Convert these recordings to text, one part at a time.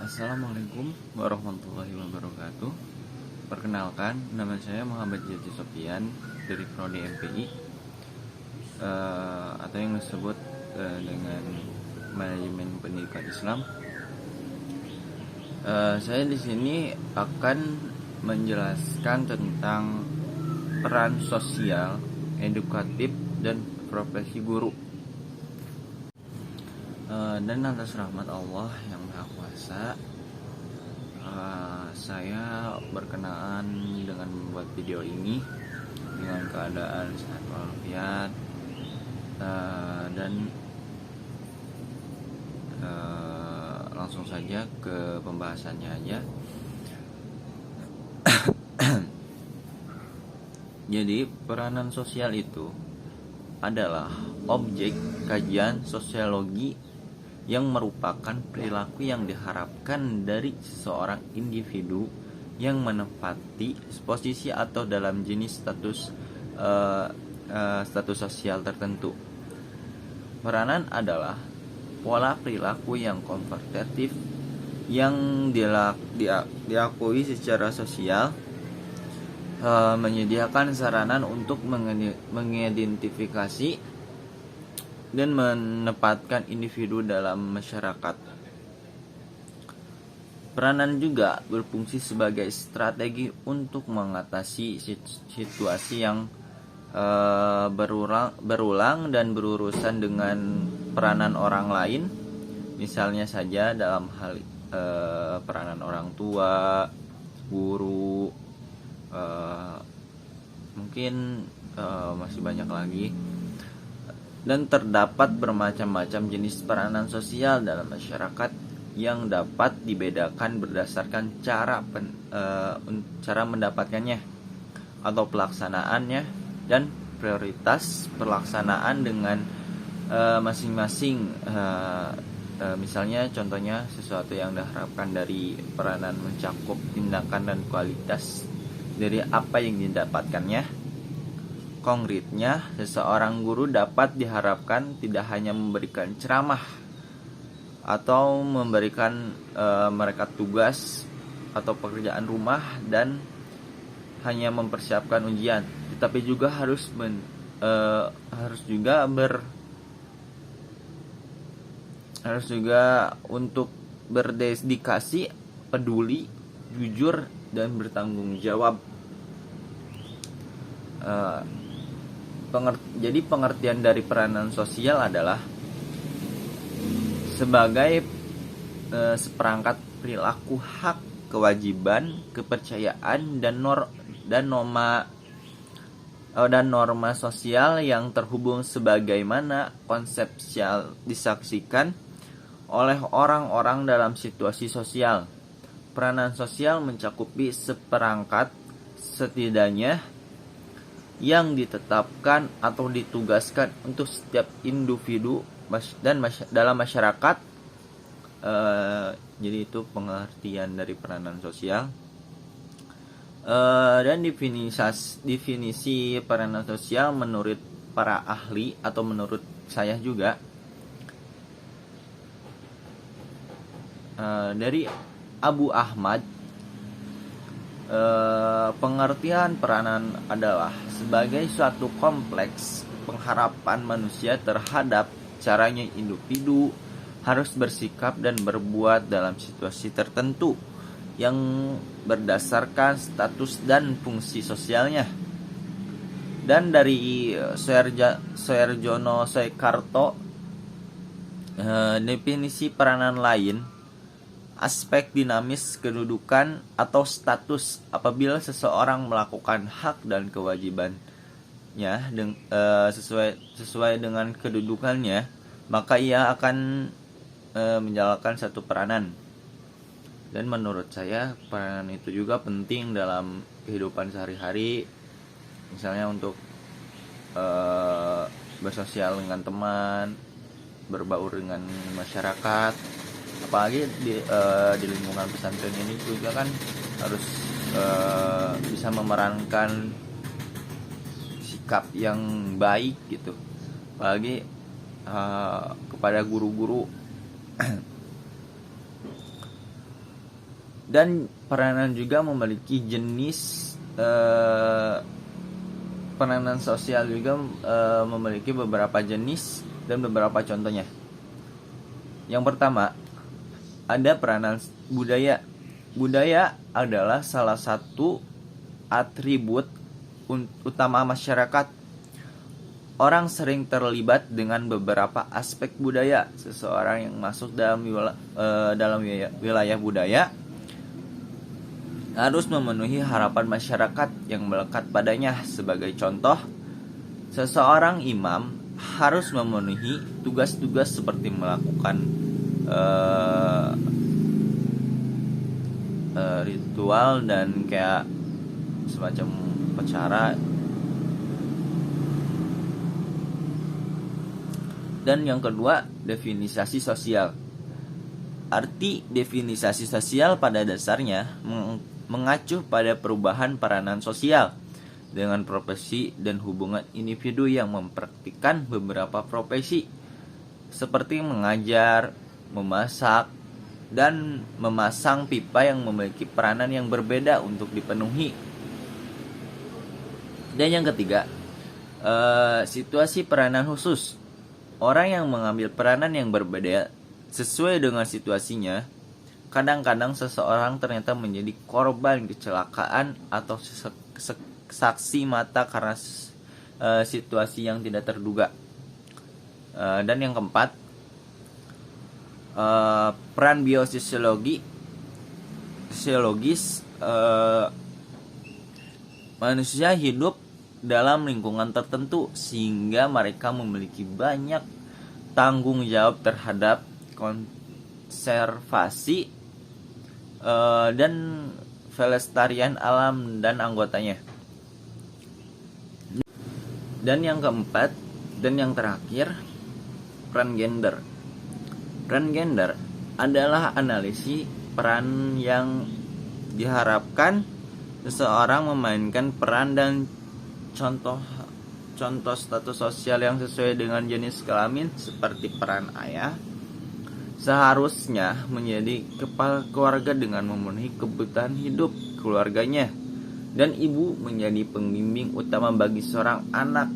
Assalamualaikum warahmatullahi wabarakatuh. Perkenalkan, nama saya Muhammad Jaji Sofian dari Prodi MPI, atau yang disebut dengan Manajemen Pendidikan Islam. Saya di sini akan menjelaskan tentang peran sosial, edukatif, dan profesi guru. Dan atas rahmat Allah yang Maha Kuasa, saya berkenaan dengan membuat video ini dengan keadaan sehat walafiat, dan langsung saja ke pembahasannya aja. Jadi peranan sosial itu adalah objek kajian sosiologi yang merupakan perilaku yang diharapkan dari seseorang individu yang menempati posisi atau dalam jenis status sosial tertentu. Peranan adalah pola perilaku yang konvertatif yang diakui secara sosial, menyediakan sarana untuk mengidentifikasi dan menempatkan individu dalam masyarakat. Peranan juga berfungsi sebagai strategi untuk mengatasi situasi yang berulang dan berurusan dengan peranan orang lain, misalnya saja dalam hal peranan orang tua, guru, mungkin masih banyak lagi. Dan terdapat bermacam-macam jenis peranan sosial dalam masyarakat yang dapat dibedakan berdasarkan cara mendapatkannya atau pelaksanaannya dan prioritas pelaksanaan dengan masing-masing. Misalnya contohnya sesuatu yang diharapkan dari peranan mencakup tindakan dan kualitas dari apa yang didapatkannya. Konkretnya, seseorang guru dapat diharapkan tidak hanya memberikan ceramah atau memberikan mereka tugas atau pekerjaan rumah dan hanya mempersiapkan ujian, tetapi juga harus juga untuk berdedikasi, peduli, jujur, dan bertanggung jawab. Jadi pengertian dari peranan sosial adalah sebagai seperangkat perilaku, hak, kewajiban, kepercayaan, dan norma sosial yang terhubung sebagaimana konsepsial disaksikan oleh orang-orang dalam situasi sosial. Peranan sosial mencakupi seperangkat setidaknya yang ditetapkan atau ditugaskan untuk setiap individu dan dalam masyarakat. Jadi itu pengertian dari peranan sosial. Dan definisi peranan sosial menurut para ahli atau menurut saya juga, dari Abu Ahmad, pengertian peranan adalah sebagai suatu kompleks pengharapan manusia terhadap caranya individu harus bersikap dan berbuat dalam situasi tertentu yang berdasarkan status dan fungsi sosialnya. Dan dari Soerjono Soekarto, definisi peranan lain, aspek dinamis kedudukan atau status apabila seseorang melakukan hak dan kewajibannya sesuai dengan kedudukannya, maka ia akan menjalankan satu peranan. Dan menurut saya peranan itu juga penting dalam kehidupan sehari-hari, misalnya untuk bersosial dengan teman, berbaur dengan masyarakat. Apalagi di lingkungan pesantren ini juga kan harus bisa memerankan sikap yang baik gitu, apalagi kepada guru-guru Dan peranan juga memiliki jenis peranan sosial juga memiliki beberapa jenis dan beberapa contohnya. Yang pertama, ada peranan budaya. Budaya adalah salah satu atribut utama masyarakat. Orang sering terlibat dengan beberapa aspek budaya. Seseorang yang masuk dalam wilayah budaya harus memenuhi harapan masyarakat yang melekat padanya. Sebagai contoh, seseorang imam harus memenuhi tugas-tugas seperti melakukan ritual dan kayak semacam upacara. Dan yang kedua, definisi sosial. Arti definisi sosial pada dasarnya mengacu pada perubahan peranan sosial dengan profesi dan hubungan individu yang mempraktikkan beberapa profesi seperti mengajar, memasak, dan memasang pipa yang memiliki peranan yang berbeda untuk dipenuhi. Dan yang ketiga, situasi peranan khusus. Orang yang mengambil peranan yang berbeda sesuai dengan situasinya. Kadang-kadang seseorang ternyata menjadi korban kecelakaan atau saksi mata karena situasi yang tidak terduga. Dan yang keempat, peran biosisiologis. Manusia hidup dalam lingkungan tertentu sehingga mereka memiliki banyak tanggung jawab terhadap konservasi dan pelestarian alam dan anggotanya. Dan yang keempat dan yang terakhir, peran gender. Peran gender adalah analisis peran yang diharapkan seseorang memainkan peran dan contoh status sosial yang sesuai dengan jenis kelamin seperti peran ayah seharusnya menjadi kepala keluarga dengan memenuhi kebutuhan hidup keluarganya, dan ibu menjadi pembimbing utama bagi seorang anak.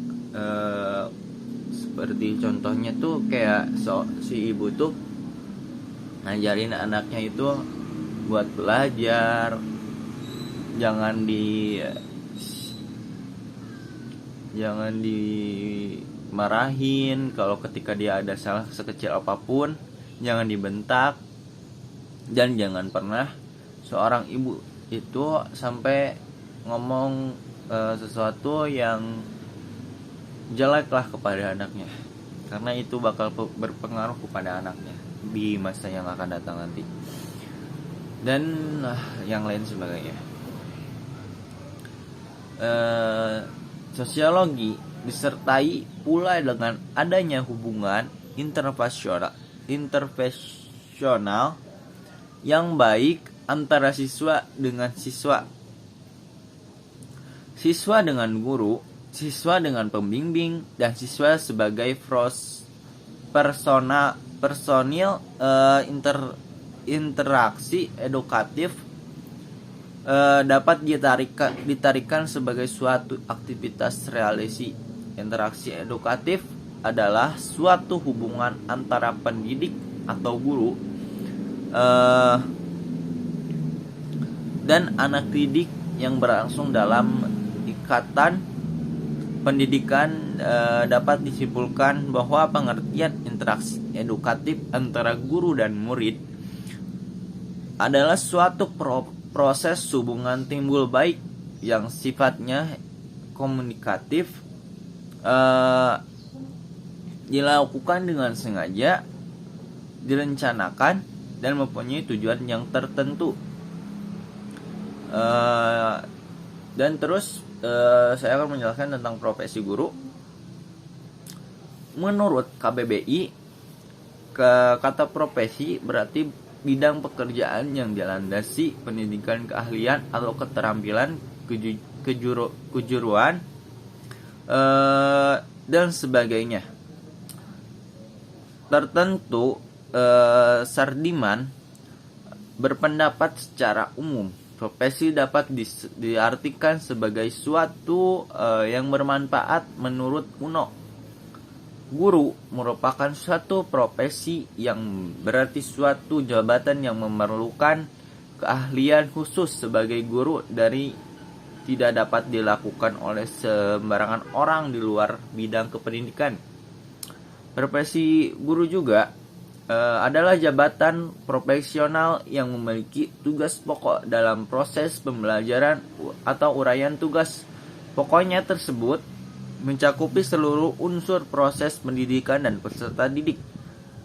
Seperti contohnya tuh kayak si ibu tuh ngajarin anaknya itu buat belajar, jangan dimarahin kalau ketika dia ada salah sekecil apapun, jangan dibentak, dan jangan pernah seorang ibu itu sampai ngomong sesuatu yang jelek lah kepada anaknya, karena itu bakal berpengaruh kepada anaknya di masa yang akan datang nanti, dan yang lain sebagainya. Sosiologi disertai pula dengan adanya hubungan interpersonal yang baik antara siswa dengan siswa, siswa dengan guru, siswa dengan pembimbing, dan siswa sebagai personil interaksi edukatif dapat ditarikan sebagai suatu aktivitas relasi. Interaksi edukatif adalah suatu hubungan antara pendidik atau guru dan anak didik yang berlangsung dalam ikatan pendidikan. Dapat disimpulkan bahwa pengertian interaksi edukatif antara guru dan murid adalah suatu proses hubungan timbul baik yang sifatnya komunikatif, dilakukan dengan sengaja, direncanakan, dan mempunyai tujuan yang tertentu. Dan terus saya akan menjelaskan tentang profesi guru. Menurut KBBI, kata profesi berarti bidang pekerjaan yang dilandasi pendidikan keahlian atau keterampilan, kejuruan, dan sebagainya tertentu. Sardiman berpendapat secara umum, profesi dapat diartikan sebagai suatu yang bermanfaat menurut Uno. Guru merupakan suatu profesi yang berarti suatu jabatan yang memerlukan keahlian khusus sebagai guru dari tidak dapat dilakukan oleh sembarangan orang di luar bidang kependidikan. Profesi guru juga adalah jabatan profesional yang memiliki tugas pokok dalam proses pembelajaran atau uraian tugas pokoknya tersebut mencakupi seluruh unsur proses pendidikan dan peserta didik.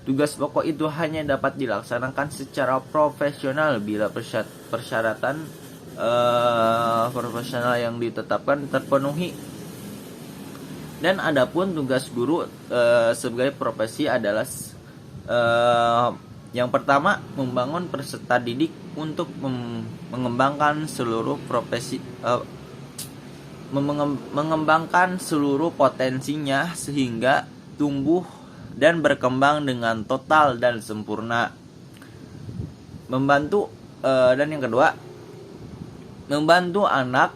Tugas pokok itu hanya dapat dilaksanakan secara profesional bila persyaratan profesional yang ditetapkan terpenuhi. Dan adapun tugas guru sebagai profesi adalah yang pertama, membangun peserta didik untuk mengembangkan seluruh mengembangkan seluruh potensinya sehingga tumbuh dan berkembang dengan total dan sempurna. Dan yang kedua, membantu anak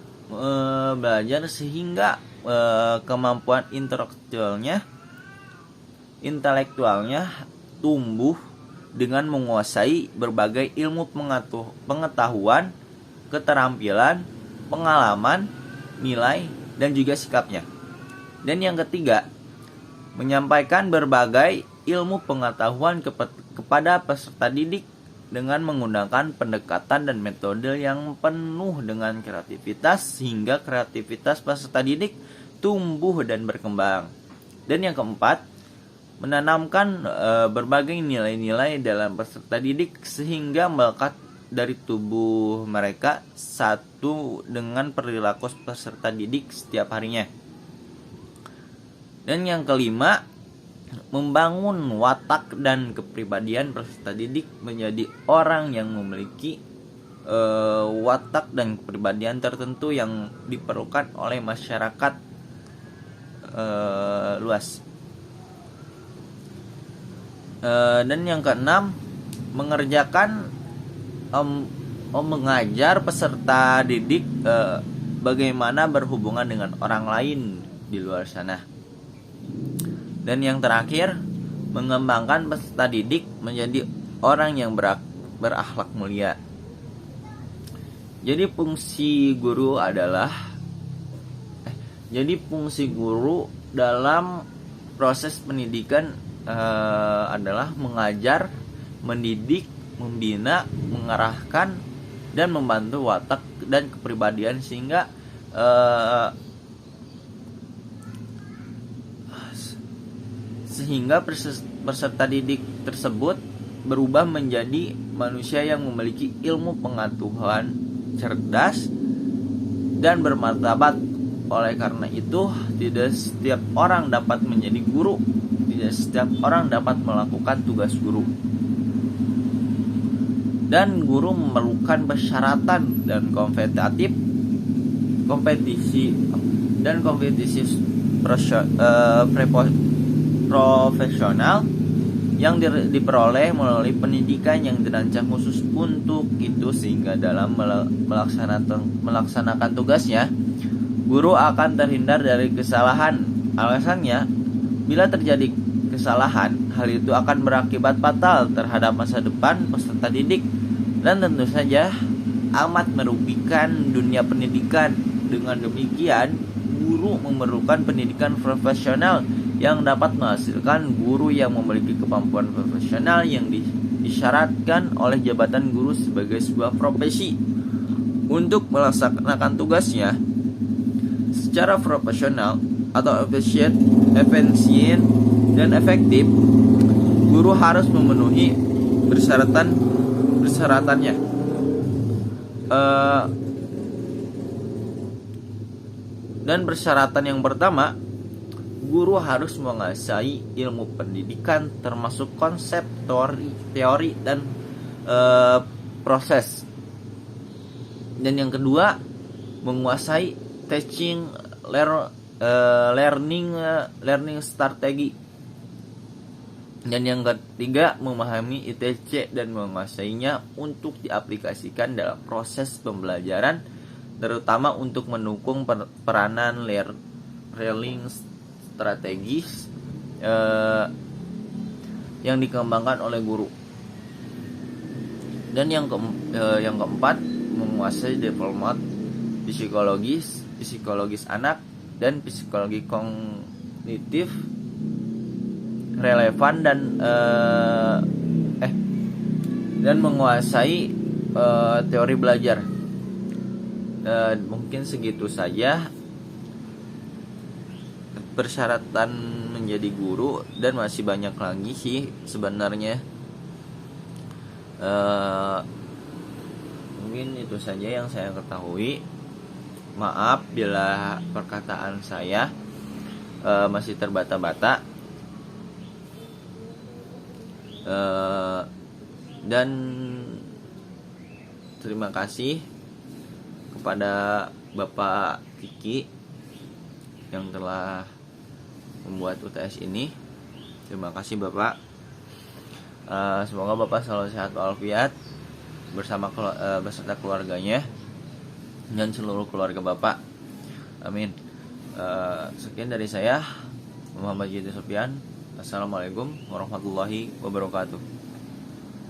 belajar sehingga kemampuan intelektualnya tumbuh dengan menguasai berbagai ilmu pengetahuan, keterampilan, pengalaman, nilai, dan juga sikapnya. Dan yang ketiga, menyampaikan berbagai ilmu pengetahuan kepada peserta didik dengan menggunakan pendekatan dan metode yang penuh dengan kreativitas sehingga kreativitas peserta didik tumbuh dan berkembang. Dan yang keempat, menanamkan berbagai nilai-nilai dalam peserta didik sehingga melekat dari tubuh mereka satu dengan perilaku peserta didik setiap harinya. Dan yang kelima, membangun watak dan kepribadian peserta didik menjadi orang yang memiliki watak dan kepribadian tertentu yang diperlukan oleh masyarakat luas. Dan yang keenam, mengajar peserta didik bagaimana berhubungan dengan orang lain di luar sana. Dan yang terakhir, mengembangkan peserta didik menjadi orang yang berakhlak mulia. Jadi fungsi guru dalam proses pendidikan adalah mengajar, mendidik, membina, mengarahkan, dan membantu watak dan kepribadian sehingga peserta didik tersebut berubah menjadi manusia yang memiliki ilmu pengetahuan, cerdas, dan bermartabat. Oleh karena itu, tidak setiap orang dapat menjadi guru, tidak setiap orang dapat melakukan tugas guru. Dan guru memerlukan persyaratan dan kompetisi profesional yang diperoleh melalui pendidikan yang dirancang khusus untuk itu, sehingga dalam melaksanakan tugasnya guru akan terhindar dari kesalahan. Alasannya, bila terjadi kesalahan, hal itu akan berakibat fatal terhadap masa depan peserta didik dan tentu saja amat merugikan dunia pendidikan. Dengan demikian, guru memerlukan pendidikan profesional yang dapat menghasilkan guru yang memiliki kemampuan profesional yang disyaratkan oleh jabatan guru sebagai sebuah profesi. Untuk melaksanakan tugasnya secara profesional atau efisien dan efektif, guru harus memenuhi persyaratannya. Dan persyaratan yang pertama, guru harus menguasai ilmu pendidikan termasuk konsep, teori dan proses. Dan yang kedua, menguasai teaching learning strategi. Dan yang ketiga, memahami ITC dan menguasainya untuk diaplikasikan dalam proses pembelajaran, terutama untuk mendukung peranan learning strategis yang dikembangkan oleh guru. Dan yang keempat, menguasai development psikologis anak dan psikologi kognitif relevan dan menguasai teori belajar. Mungkin segitu saja persyaratan menjadi guru, dan masih banyak lagi sih sebenarnya. Mungkin itu saja yang saya ketahui. Maaf bila perkataan saya masih terbata-bata, dan terima kasih kepada Bapak Kiki yang telah membuat UTS ini. Terima kasih Bapak. Semoga Bapak selalu sehat walafiat beserta keluarganya dan seluruh keluarga Bapak. Amin. Sekian dari saya, Muhammad Yudi Sofyan. Assalamualaikum warahmatullahi wabarakatuh.